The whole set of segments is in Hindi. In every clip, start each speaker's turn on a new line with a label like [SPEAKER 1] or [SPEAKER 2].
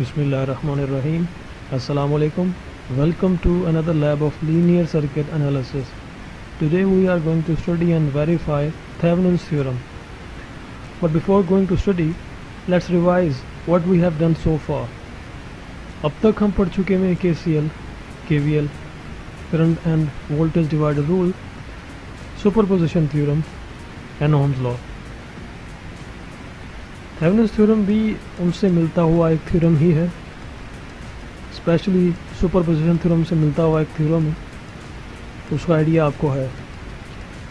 [SPEAKER 1] Bismillahirrahmanirrahim. Assalamu alaikum. Welcome to another lab of linear circuit analysis. Today we are going to study and verify Thevenin's theorem. But before going to study, let's revise what we have done so far. अब तक हम पढ़ चुके हैं KCL, KVL, current and voltage divider rule, superposition theorem and Ohm's law. Thevenin's theorem भी उनसे मिलता हुआ एक थ्योरम ही है, स्पेशली सुपरपोजिशन थ्योरम से मिलता हुआ एक थ्योरम है, उसका आइडिया आपको है।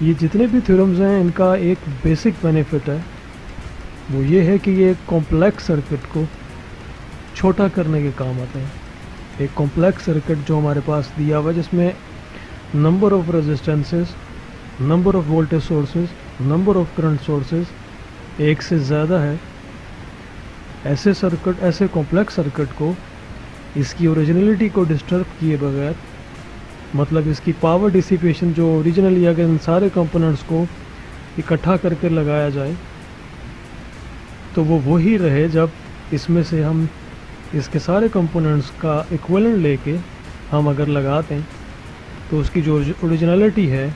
[SPEAKER 1] ये जितने भी थ्योरम्स हैं इनका एक बेसिक बेनिफिट है, वो ये है कि ये कॉम्प्लेक्स सर्किट को छोटा करने के काम आते हैं। एक कॉम्प्लेक्स सर्किट जो हमारे पास दिया हुआ है जिसमें number of resistances, number of voltage sources, number of current sources एक से ज़्यादा है, ऐसे सर्किट, ऐसे कॉम्प्लेक्स सर्किट को इसकी ओरिजिनलिटी को डिस्टर्ब किए बगैर, मतलब इसकी पावर डिसिपेशन जो ओरिजिनली अगर इन सारे कंपोनेंट्स को इकट्ठा करके लगाया जाए तो वो वही रहे जब इसमें से हम इसके सारे कंपोनेंट्स का इक्विवेलेंट लेके हम अगर लगाते हैं तो उसकी जो ओरिजिनलिटी है,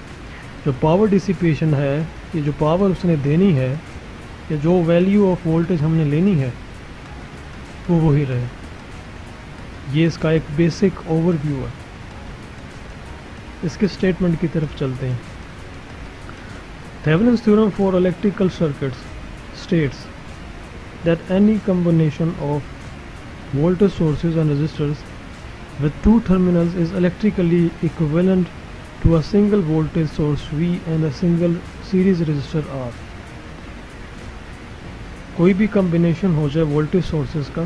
[SPEAKER 1] जो पावर डिसिपेशन है, ये जो पावर उसने देनी है, या जो वैल्यू ऑफ वोल्टेज हमने लेनी है वो वही रहे। ये इसका एक बेसिक ओवरव्यू है। इसके स्टेटमेंट की तरफ चलते हैं। Thevenin's theorem for electrical circuits states that any combination of voltage sources and resistors with two terminals is electrically equivalent to a single voltage source V and a single series resistor R. कोई भी कॉम्बिनेशन हो जाए वोल्टेज सोर्सेज का,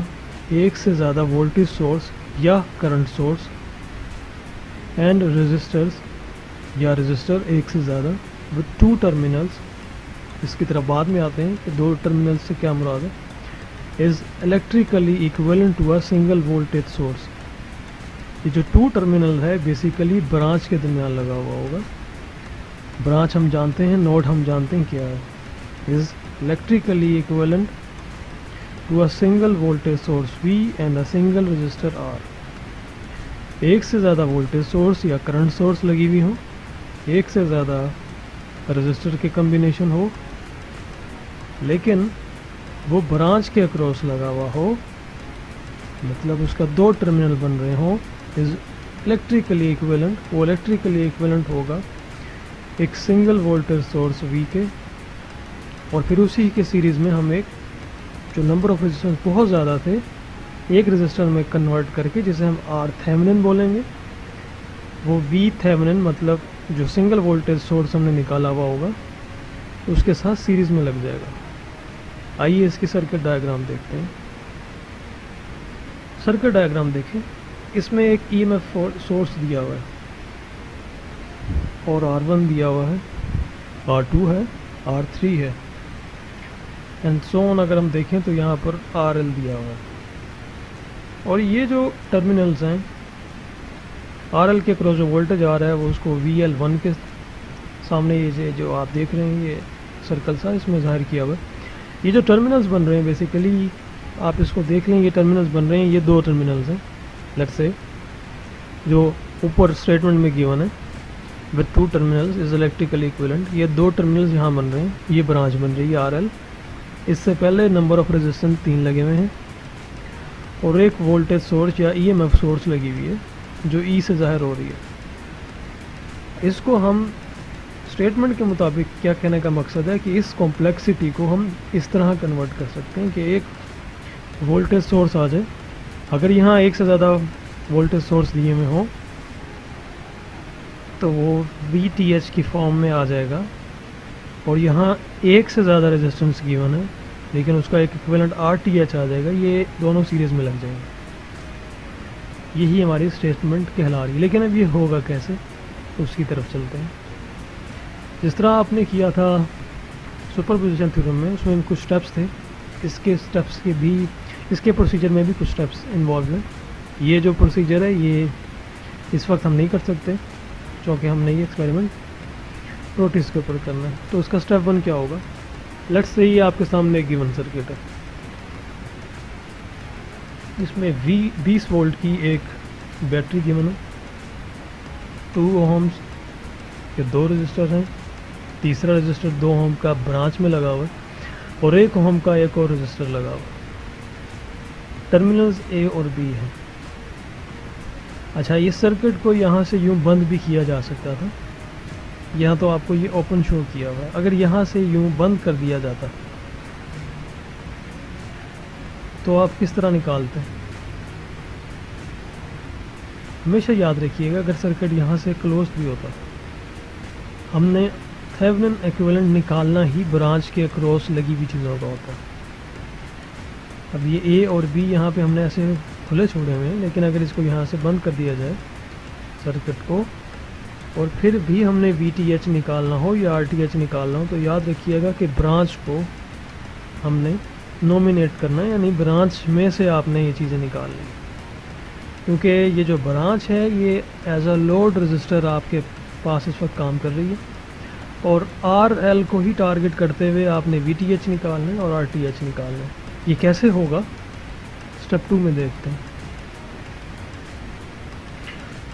[SPEAKER 1] एक से ज़्यादा वोल्टेज सोर्स या करंट सोर्स एंड रेजिस्टर्स या रेजिस्टर एक से ज़्यादा विद टू टर्मिनल्स, इसकी तरफ बाद में आते हैं कि दो टर्मिनल्स से क्या मुराद है, is electrically equivalent to a single voltage source. ये जो टू टर्मिनल है बेसिकली ब्रांच के दरमियान लगा हुआ होगा। ब्रांच हम जानते हैं, नोड हम जानते हैं क्या है, is electrically equivalent to a single voltage source V and a single resistor R. एक से ज़्यादा वोल्टेज सोर्स या करंट सोर्स लगी हुई हो, एक से ज़्यादा रेजिस्टर के कॉम्बिनेशन हो, लेकिन वो ब्रांच के अक्रॉस लगा हुआ हो, मतलब उसका दो टर्मिनल बन रहे हो, इज इलेक्ट्रिकली इक्विवेलेंट। वो इलेक्ट्रिकली इक्विवेलेंट होगा एक सिंगल वोल्टेज सोर्स V के, और फिर उसी के सीरीज़ में हम एक जो नंबर ऑफ रेजिस्टेंस बहुत ज़्यादा थे एक रेजिस्टर में कन्वर्ट करके, जिसे हम आर थेवेनिन बोलेंगे, वो वी थेवेनिन मतलब जो सिंगल वोल्टेज सोर्स हमने निकाला हुआ होगा उसके साथ सीरीज़ में लग जाएगा। आइए इसकी सर्किट डायग्राम देखते हैं। सर्किट डायग्राम देखें, इसमें एक ईएमएफ सोर्स दिया हुआ है और R1 दिया हुआ है, R2 है, R3 है एंड सो ऑन। अगर हम देखें तो यहाँ पर RL दिया हुआ है, और ये जो टर्मिनल्स हैं RL के क्रॉस जो वोल्टेज आ रहा है वो उसको VL1 के सामने, ये जो आप देख रहे हैं ये सर्कल सा इसमें जाहिर किया हुआ है। ये जो टर्मिनल्स बन रहे हैं बेसिकली आप इसको देख लें, ये टर्मिनल्स बन रहे हैं, ये दो टर्मिनल्स हैं लेट्स से जो ऊपर स्टेटमेंट में गिवन है, with two terminals is electrically equivalent. ये दो टर्मिनल्स यहाँ बन रहे हैं, ये ब्रांच बन रही है RL। इससे पहले नंबर ऑफ रेजिस्टेंस 3 लगे हुए हैं और एक वोल्टेज सोर्स या ईएमएफ सोर्स लगी हुई है जो E से जाहिर हो रही है। इसको हम स्टेटमेंट के मुताबिक क्या कहने का मकसद है कि इस कॉम्प्लेक्सिटी को हम इस तरह कन्वर्ट कर सकते हैं कि एक वोल्टेज सोर्स आ जाए, अगर यहाँ एक से ज़्यादा वोल्टेज सोर्स दिए हुए हों तो वो VTH की फॉर्म में आ जाएगा, और यहाँ एक से ज़्यादा रेजिस्टेंस गिवन है लेकिन उसका एक इक्विवेलेंट RTH आ जाएगा, ये दोनों सीरीज़ में लग जाएंगे। यही हमारी स्टेटमेंट कहला रही है। लेकिन अब ये होगा कैसे, उसकी तरफ चलते हैं। जिस तरह आपने किया था सुपरपोजिशन थ्योरम में, उसमें कुछ स्टेप्स थे, इसके स्टेप्स के भी, इसके प्रोसीजर में भी कुछ स्टेप्स इन्वॉल्व हैं। ये जो प्रोसीजर है ये इस वक्त हम नहीं कर सकते क्योंकि हमने ये एक्सपेरिमेंट प्रोटीज के ऊपर करना है। तो उसका स्टेप 1 क्या होगा, लेट्स से ये आपके सामने एक गिवन सर्किट है, इसमें 20 वोल्ट की एक बैटरी गिवन है, 2 ओम्स के 2 रजिस्टर हैं, तीसरा रजिस्टर 2 ओम का ब्रांच में लगा हुआ है और 1 ओम का एक और रजिस्टर लगा हुआ है। टर्मिनल्स ए और बी हैं। अच्छा, इस सर्किट को यहाँ से यूँ बंद भी किया जा सकता था, यहाँ तो आपको ये ओपन शो किया हुआ है। अगर यहाँ से यूँ बंद कर दिया जाता तो आप किस तरह निकालते हैं? हमेशा याद रखिएगा, अगर सर्किट यहाँ से क्लोज भी होता, हमने थेवेनिन एक्विवेलेंट निकालना ही ब्रांच के अक्रॉस लगी हुई चीज़ों का होता है। अब ये ए और बी यहाँ पे हमने ऐसे खुले छोड़े हुए हैं, लेकिन अगर इसको यहाँ से बंद कर दिया जाए सर्किट को, और फिर भी हमने VTH निकालना हो या RTH निकालना हो, तो याद रखिएगा कि ब्रांच को हमने नॉमिनेट करना है, यानी ब्रांच में से आपने ये चीज़ें निकालनी है। क्योंकि ये जो ब्रांच है ये एज अ लोड रजिस्टर आपके पास इस वक्त काम कर रही है, और RL को ही टारगेट करते हुए आपने VTH निकालना है और RTH निकालना है। ये कैसे होगा, स्टेप 2 में देखते हैं।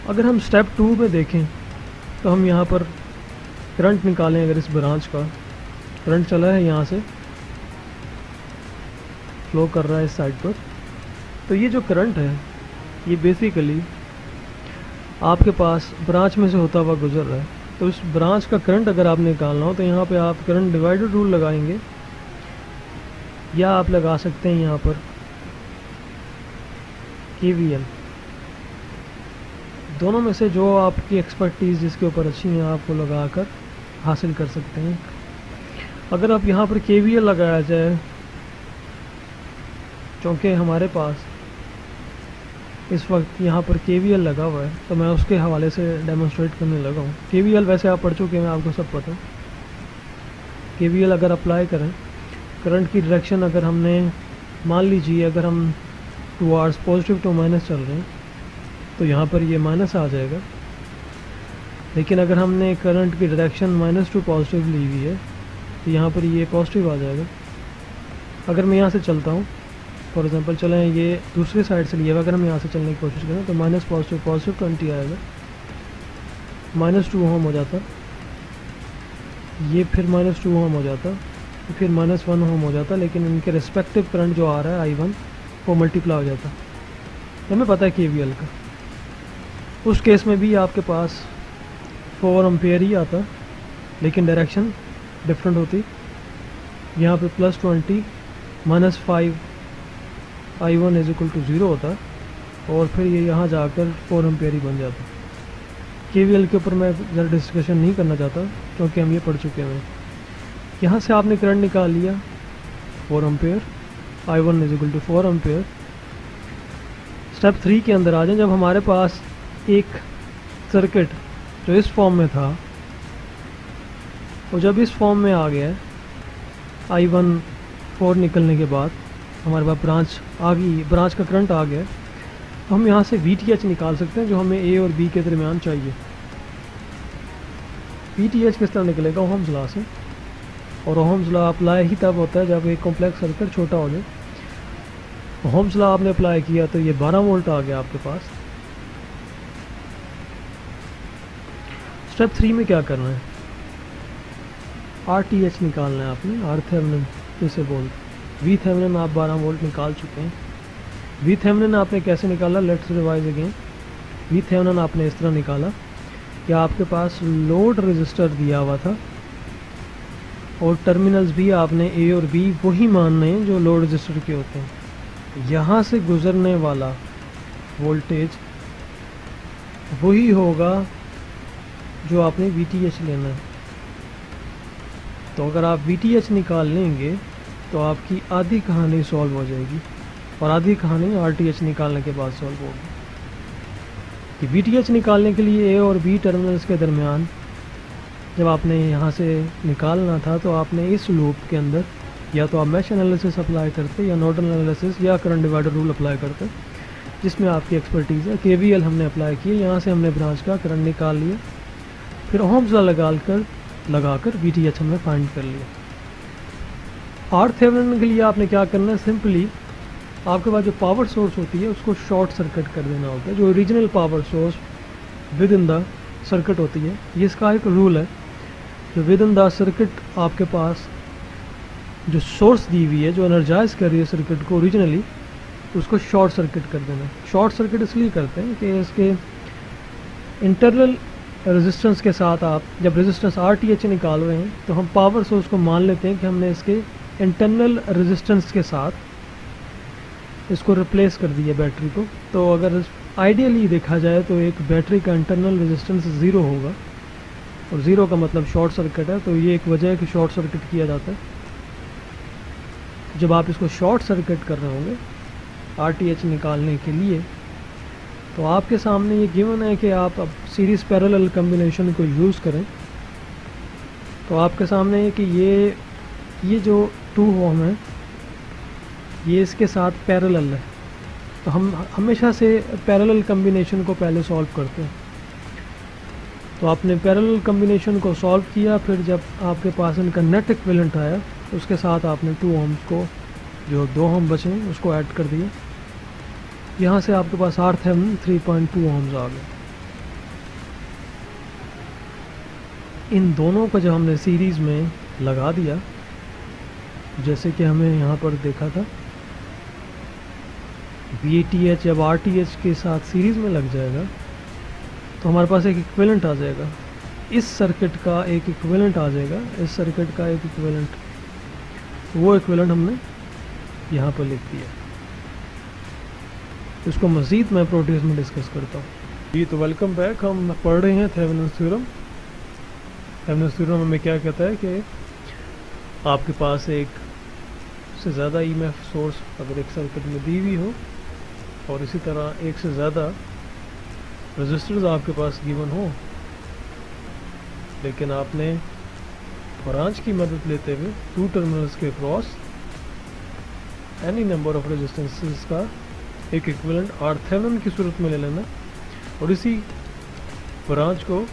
[SPEAKER 1] अगर हम स्टेप 2 में देखें तो हम यहाँ पर करंट निकालें। अगर इस ब्रांच का करंट चला है, यहाँ से फ्लो कर रहा है इस साइड पर, तो ये जो करंट है ये बेसिकली आपके पास ब्रांच में से होता हुआ गुजर रहा है। तो इस ब्रांच का करंट अगर आप निकालना हो तो यहाँ पे आप करंट डिवाइडर रूल लगाएंगे, या आप लगा सकते हैं यहाँ पर KVL। दोनों में से जो आपकी एक्सपर्टीज़ जिसके ऊपर अच्छी है आप वो लगा कर हासिल कर सकते हैं। अगर आप यहाँ पर KVL लगाया जाए, क्योंकि हमारे पास इस वक्त यहाँ पर KVL लगा हुआ है, तो मैं उसके हवाले से डेमोन्स्ट्रेट करने लगा हूँ। KVL वैसे आप पढ़ चुके हैं, आपको सब पता है। KVL अगर अप्लाई करें, करंट की डायरेक्शन अगर हमने मान लीजिए अगर हम टुवार्ड्स पॉजिटिव टू माइनस चल रहे हैं तो यहाँ पर ये माइनस आ जाएगा, लेकिन अगर हमने करंट की डायरेक्शन माइनस टू पॉजिटिव ली हुई है तो यहाँ पर ये पॉजिटिव आ जाएगा। अगर मैं यहाँ से चलता हूँ, फॉर एग्जांपल चलें ये दूसरी साइड से लिए हुआ, अगर हम यहाँ से चलने की कोशिश करें तो माइनस पॉजिटिव पॉजिटिव 20 आएगा, -2 ओम हो जाता, ये फिर -2 ओम हो जाता, फिर -1 ओम हो जाता, लेकिन इनके रिस्पेक्टिव करंट जो आ रहा है I1 वो मल्टीप्लाई हो जाता। हमें पता है KVL का। उस केस में भी आपके पास 4 एम्पेयर ही आता, लेकिन डायरेक्शन डिफरेंट होती। यहाँ पे +20 -5 I1 = 0 होता, और फिर ये यहाँ जाकर 4 एम्पेयर ही बन जाता। KVL के ऊपर मैं ज़रा डिस्कशन नहीं करना चाहता क्योंकि हम ये पढ़ चुके हैं। यहाँ से आपने करंट निकाल लिया 4 एम्पेयर, I1 = 4 एम्पेयर। स्टेप 3 के अंदर आ जाएं। जब हमारे पास एक सर्किट जो इस फॉर्म में था और जब इस फॉर्म में आ गया I1 4 निकलने के बाद हमारे पास ब्रांच आ गई, ब्रांच का करंट आ गया, तो हम यहाँ से VTH निकाल सकते हैं जो हमें A और B के दरमियान चाहिए। VTH किस तरह निकलेगा? ओहम्स लॉ से, और ओहम्स लॉ अप्लाई ही तब होता है जब एक कॉम्प्लेक्स सर्किट छोटा हो जाए। ओहम्स लॉ आपने अप्लाई किया तो ये 12 वोल्ट आ गया आपके पास। स्टेप 3 में क्या करना है? RTH निकालना है आपने, RThevenin जिसे बोलते। VThevenin आप 12 वोल्ट निकाल चुके हैं। VThevenin आपने कैसे निकाला? Let's revise again. VThevenin आपने इस तरह निकाला कि आपके पास लोड रेजिस्टर दिया हुआ था और टर्मिनल्स भी आपने A और B वही मानने हैं जो लोड रेजिस्टर के होते हैं। यहाँ से गुजरने वाला वोल्टेज वही होगा जो आपने VTH लेना है। तो अगर आप VTH निकाल लेंगे तो आपकी आधी कहानी सॉल्व हो जाएगी, और आधी कहानी RTH निकालने के बाद सॉल्व होगी। कि VTH निकालने के लिए A और B टर्मिनल्स के दरमियान जब आपने यहाँ से निकालना था तो आपने इस लूप के अंदर या तो आप मैश एनालिसिस अप्लाई करते या नोडल एनालिसिस या करंट डिवाइडर रूल अप्लाई करते, जिसमें आपकी एक्सपर्टीज़ है। KVL हमने अप्लाई किया, यहाँ से हमने ब्रांच का करंट निकाल लिया, फिर ओहम्स लॉ लगाकर VTH हमने फाइंड कर लिया। RThevenin के लिए आपने क्या करना है? सिंपली आपके पास जो पावर सोर्स होती है उसको शॉर्ट सर्किट कर देना होता है। जो original power source with in the circuit होती है, ये इसका एक रूल है। जो विद इन द सर्किट आपके पास जो सोर्स दी हुई है, जो एनर्जाइज कर रही है सर्किट को ओरिजिनली, उसको शॉर्ट सर्किट कर देना। शॉर्ट सर्किट इसलिए करते हैं कि इसके इंटरनल रेजिस्टेंस के साथ आप जब रेजिस्टेंस RTH निकाल रहे हैं तो हम पावर सोर्स को मान लेते हैं कि हमने इसके इंटरनल रेजिस्टेंस के साथ इसको रिप्लेस कर दिया बैटरी को। तो अगर आइडियली देखा जाए तो एक बैटरी का इंटरनल रेजिस्टेंस 0 होगा, और 0 का मतलब शॉर्ट सर्किट है। तो ये एक वजह है कि शॉर्ट सर्किट किया जाता है। जब आप इसको शॉर्ट सर्किट कर रहे होंगे RTH निकालने के लिए, तो आपके सामने ये गिवन है कि आप अब सीरीज़ पैरेलल कम्बिनेशन को यूज़ करें। तो आपके सामने है कि ये जो 2 ओम है ये इसके साथ पैरेलल है। तो हम हमेशा से पैरेलल कम्बिनेशन को पहले सॉल्व करते हैं। तो आपने पैरेलल कम्बिनेशन को सॉल्व किया, फिर जब आपके पास इनका नेट इक्विवेलेंट आया उसके साथ आपने 2 ओम्स को, जो 2 ओम बचे उसको ऐड कर दिया। यहाँ से आपके पास RThevenin 3.2 ओम्स आ गए। इन दोनों को जब हमने सीरीज़ में लगा दिया, जैसे कि हमें यहाँ पर देखा था, VTH जब RTH के साथ सीरीज़ में लग जाएगा तो हमारे पास एक इक्विवेलेंट आ जाएगा। इस सर्किट का एक इक्विवेलेंट आ जाएगा, इस सर्किट का एक इक्विवेलेंट। वो इक्विवेलेंट हमने यहाँ पर लिख दिया। इसको मज़ीद मैं प्रोटीज में डिस्कस करता हूँ। जी, तो वेलकम बैक। हम पढ़ रहे हैं थेवेनिन थ्योरम। थेवेनिन थ्योरम हमें क्या कहता है कि आपके पास एक से ज़्यादा EMF सोर्स अगर एक सर्किट में दी हुई हो, और इसी तरह एक से ज़्यादा रेजिस्टर्स आपके पास गिवन हो, लेकिन आपने ब्रांच की मदद लेते हुए 2 टर्मिनल्स के cross any number of resistances का एक इक्विवेलेंट RThevenin की सूरत में ले लेना, और इसी ब्रांच को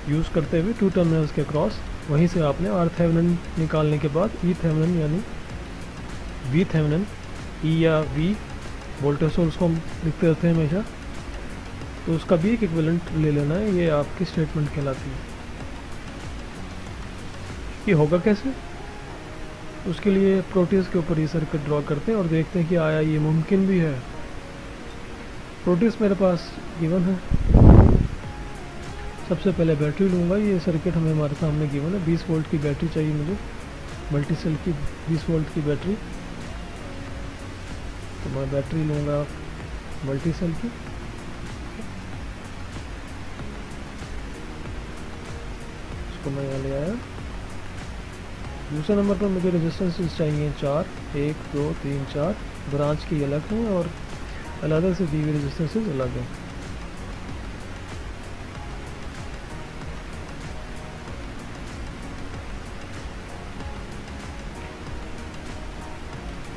[SPEAKER 1] यूज़ करते हुए 2 टर्मिनल्स के क्रॉस वहीं से आपने RThevenin निकालने के बाद EThevenin यानी VThevenin, E या V वोल्टेज सोर्स को हम लिखते रहते हैं हमेशा, तो उसका भी एक इक्विवेलेंट ले लेना है। ये आपकी स्टेटमेंट कहलाती है। ये होगा कैसे? उसके लिए प्रोटीज के ऊपर ये सर्किट ड्रॉ करते हैं और देखते हैं कि आया ये मुमकिन भी है। प्रोटीज मेरे पास गिवन है। सबसे पहले बैटरी लूँगा। ये सर्किट हमें हमारे सामने गिवन है। 20 वोल्ट की बैटरी चाहिए मुझे, मल्टी सेल की 20 वोल्ट की बैटरी। तो मैं बैटरी लूँगा मल्टी सेल की। इसको मैं यहाँ ले आया। दूसरे नंबर पर मुझे रेजिस्टेंसेस चाहिए 4, 1, 2, 3, 4। ब्रांच की अलग हैं और अलग से दी हुई रेजिस्टेंसेस अलग हैं।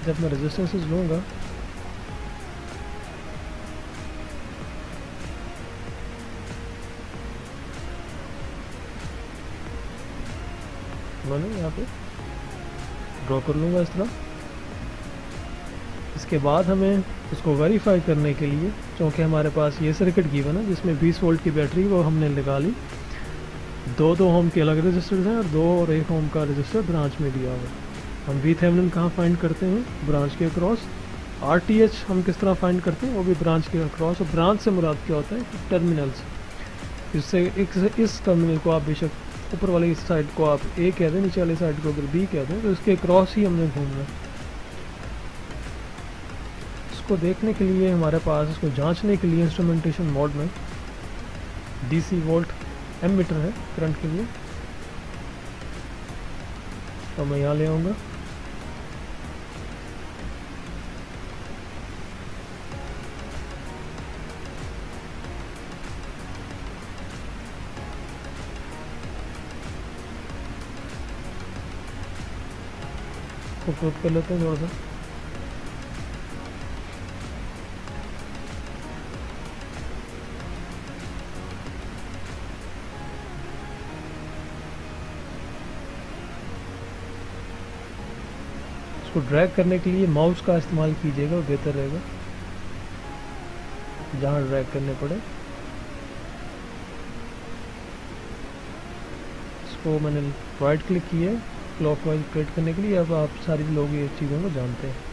[SPEAKER 1] जब मैं रेजिस्टेंसेस लूँगा मैंने यहाँ पे ड्रॉ कर लूँगा इस तरह। इसके बाद हमें इसको वेरीफाई करने के लिए, क्योंकि हमारे पास ये सर्किट गिवन है जिसमें 20 वोल्ट की बैटरी वो हमने लगा ली, 2 ओम के अलग रजिस्टर्स हैं और 2 और 1 ओम का रजिस्टर ब्रांच में दिया हुआ। हम VThevenin कहाँ फाइंड करते हैं? ब्रांच के अक्रॉस। RTH हम किस तरह फाइंड करते हैं? वो भी ब्रांच के अक्रॉस। और ब्रांच से मुराद क्या होता है? टर्मिनल्स। इससे इस टर्मिनल को आप बेशक ऊपर वाली साइड को आप A कह दें, नीचे वाली साइड को अगर B कह दें, तो इसके क्रॉस ही हमने घूमना है। इसको देखने के लिए हमारे पास, इसको जांचने के लिए इंस्ट्रूमेंटेशन मोड में DC वोल्ट एमीटर है करंट के लिए। तो मैं यहाँ ले आऊँगा। कर लेते हैं थोड़ा सा। इसको ड्रैग करने के लिए माउस का इस्तेमाल कीजिएगा, वो बेहतर रहेगा, जहाँ ड्रैग करने पड़े। इसको मैंने राइट क्लिक किया क्लॉकवाइज क्रिएट करने के लिए। अब आप सारी लोग ये चीज़ों को जानते हैं।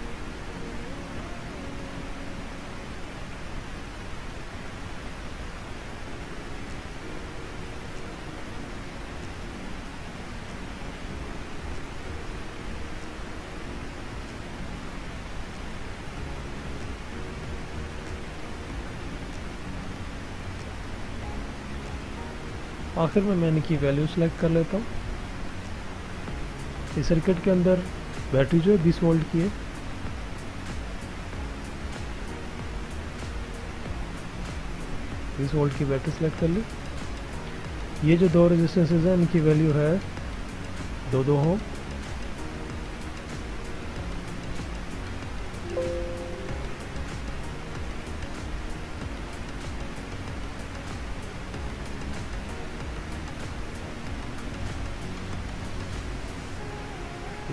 [SPEAKER 1] आखिर में मैं इनकी वैल्यू सेलेक्ट कर लेता हूँ। इस सर्किट के अंदर बैटरी जो है 20 वोल्ट की है। बीस वोल्ट की बैटरी सेलेक्ट कर ली। ये जो दो रेजिस्टेंसेज हैं इनकी वैल्यू है 2 ओम।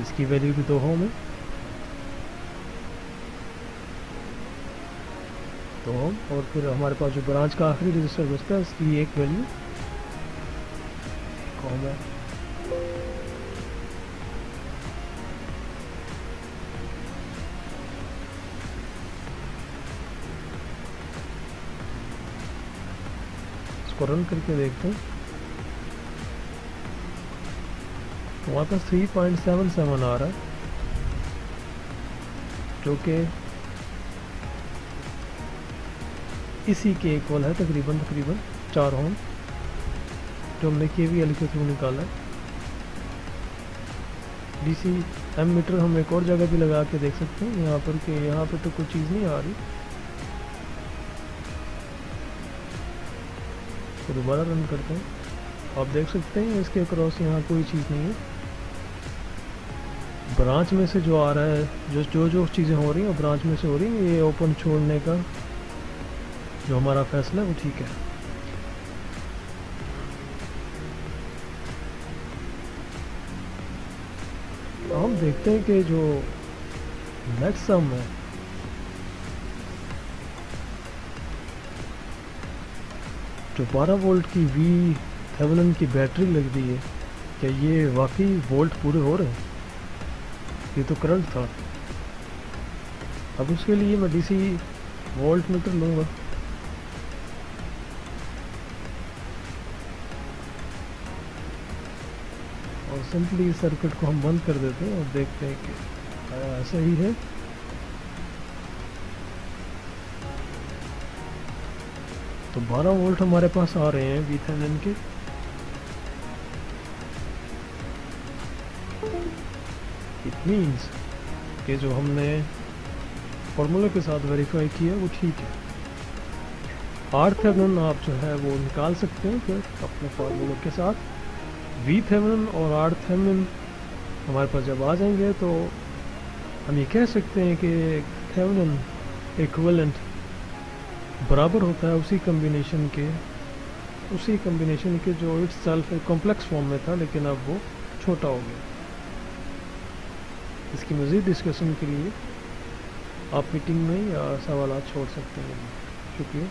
[SPEAKER 1] इसकी वैल्यू भी 2 ओम है, 2 ओम। और फिर हमारे पास जो ब्रांच का आखिरी रजिस्टर बचता है इसकी एक वैल्यू 1 ओम है। इसको रन करके देखते हैं। वहाँ पर 3.77 आ रहा है, जो कि इसी के इक्वल है, तकरीबन 4 ओम, जो हमने KVL के थ्रू निकाला है। DC एमीटर हम एक और जगह भी लगा के देख सकते हैं यहाँ पर, कि यहाँ पर तो कोई चीज़ नहीं आ रही। तो दोबारा रन करते हैं। आप देख सकते हैं इसके अक्रॉस यहाँ कोई चीज़ नहीं है। ब्रांच में से जो आ रहा है, जो चीज़ें हो रही हैं वो ब्रांच में से हो रही हैं। ये ओपन छोड़ने का जो हमारा फैसला है वो ठीक है। हम देखते हैं कि जो नेट सम है, जो 12 वोल्ट की VThevenin की बैटरी लग रही है, क्या ये वाकई वोल्ट पूरे हो रहे हैं? ये तो करंट था। अब उसके लिए मैं DC वोल्ट मीटर लूँगा। और सिंपली इस सर्किट को हम बंद कर देते हैं और देखते हैं कि ऐसा ही है। तो 12 वोल्ट हमारे पास आ रहे हैं VThevenin के। इट मीन्स कि जो हमने फॉर्मूले के साथ वेरीफाई किया वो ठीक है। RThevenin आप जो है वो निकाल सकते हैं फिर अपने फार्मूले के साथ। VThevenin और RThevenin हमारे पास जब आ जाएंगे तो हम ये कह सकते हैं कि थेवेनिन इक्विवेलेंट बराबर होता है उसी कम्बिनेशन के जो इट्स सेल्फ कॉम्प्लेक्स फॉर्म में था, लेकिन अब वो छोटा हो गया। इसकी मज़ीद डिस्कशन के लिए आप मीटिंग में या सवाल छोड़ सकते हैं। शुक्रिया।